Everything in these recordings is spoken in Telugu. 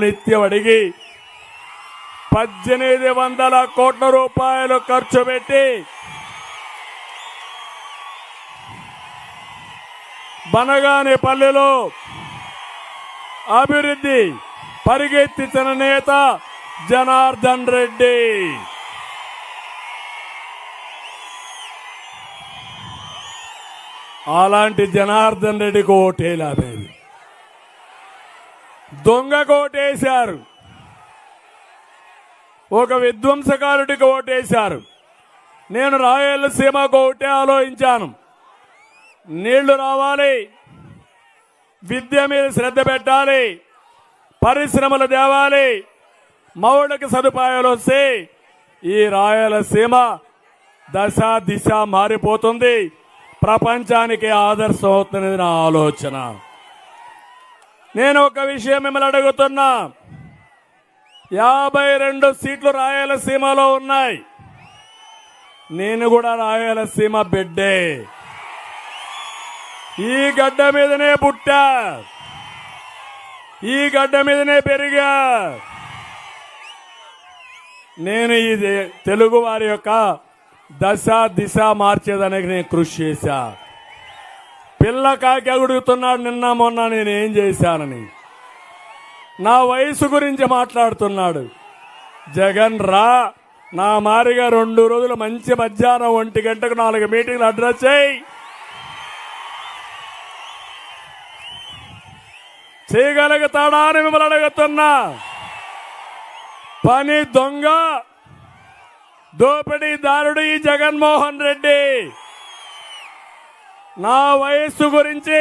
నిత్యం అడిగి 1800 కోట్ల రూపాయలు ఖర్చు పెట్టి బనగానేపల్లిలో అభివృద్ధి పరిగెత్తించిన నేత జనార్దన్ రెడ్డి. అలాంటి జనార్దన్ రెడ్డికి ఓటేలాలేదు, దొంగకు ఓటేశారు, ఒక విధ్వంసకారుడికి ఓటేశారు. నేను రాయలసీమకు ఒకటే ఆలోచించాను, నీళ్లు రావాలి, విద్య మీద శ్రద్ధ పెట్టాలి, పరిశ్రమలు తేవాలి, మౌలిక సదుపాయాలు వస్తే ఈ రాయలసీమ దశ దిశ మారిపోతుంది, ప్రపంచానికి ఆదర్శం అవుతున్నది నా ఆలోచన. నేను ఒక విషయం మిమ్మల్ని అడుగుతున్నా, 52 సీట్లు రాయలసీమలో ఉన్నాయి. నేను కూడా రాయలసీమ బిడ్డే, ఈ గడ్డ మీదనే పుట్టా, ఈ గడ్డ మీదనే పెరిగా. నేను ఈ తెలుగు వారి యొక్క దశ దిశ మార్చేదానికి నేను కృషి చేశా. పిల్ల కాకి అడుగుతున్నాడు నిన్న మొన్న నేనేం చేశానని, నా వయసు గురించి మాట్లాడుతున్నాడు. జగన్ రా, నా మారిగా 2 రోజులు మంచి మధ్యాహ్నం 1 గంటకు 4 మీటింగ్లు అడ్రస్ చేయి, చేయగలుగుతాడా అని మిమ్మల్ని అడుగుతున్నా. పని దొంగ దోపిడీదారుడు ఈ జగన్మోహన్ రెడ్డి. నా వయస్సు గురించి,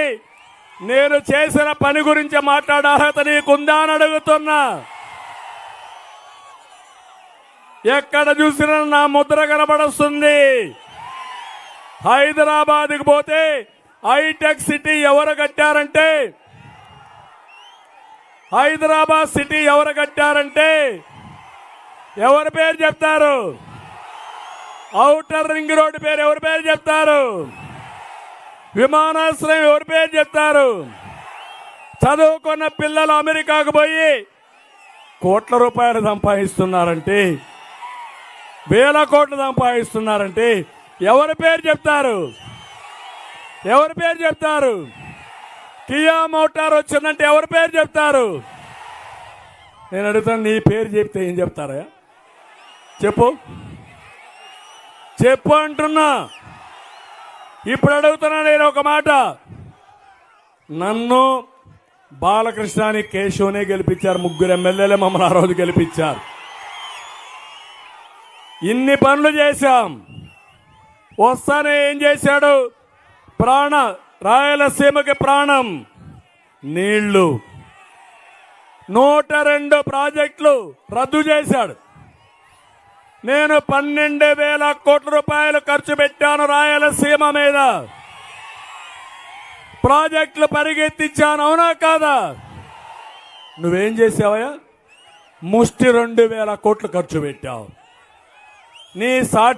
నేను చేసిన పని గురించి మాట్లాడే అర్హత నీకుందా అని అడుగుతున్నా. ఎక్కడ చూసినా నా ముద్ర కనబడుస్తుంది. హైదరాబాద్కి పోతే హైటెక్ సిటీ ఎవరు కట్టారంటే, హైదరాబాద్ సిటీ ఎవరు కట్టారంటే ఎవరి పేరు చెప్తారు? ఔటర్ రింగ్ రోడ్డు పేరు ఎవరి పేరు చెప్తారు? విమానాశ్రయం ఎవరి పేరు చెప్తారు? చదువుకున్న పిల్లలు అమెరికాకు పోయి కోట్ల రూపాయలు సంపాదిస్తున్నారంటే, 1000 కోట్లు సంపాదిస్తున్నారంటే ఎవరి పేరు చెప్తారు? ఎవరి పేరు చెప్తారు? కియా మోటార్ వచ్చిందంటే ఎవరి పేరు చెప్తారు? నేను అడుగుతాను, నీ పేరు చెప్తే ఏం చెప్తారా? చెప్పు చెప్పు అంటున్నా. ఇప్పుడు అడుగుతున్నా నేను ఒక మాట, నన్ను బాలకృష్ణని కేశవనే గెలిపించారు, 3 ఎమ్మెల్యేలే మమ్మల్ని ఆ రోజు గెలిపించారు. ఇన్ని పనులు చేశాం, వస్తానే ఏం చేశాడు? రాయలసీమకి ప్రాణం నీళ్లు. 102 ప్రాజెక్టులు రద్దు చేశాడు. నేను 12,000 కోట్ల రూపాయలు ఖర్చు పెట్టాను రాయలసీమ మీద, ప్రాజెక్టులు పరిగెత్తించాను, అవునా కాదా? నువ్వేం చేసావయ్యా? ముష్టి 2,000 కోట్లు ఖర్చు పెట్టావు. నీ సాటి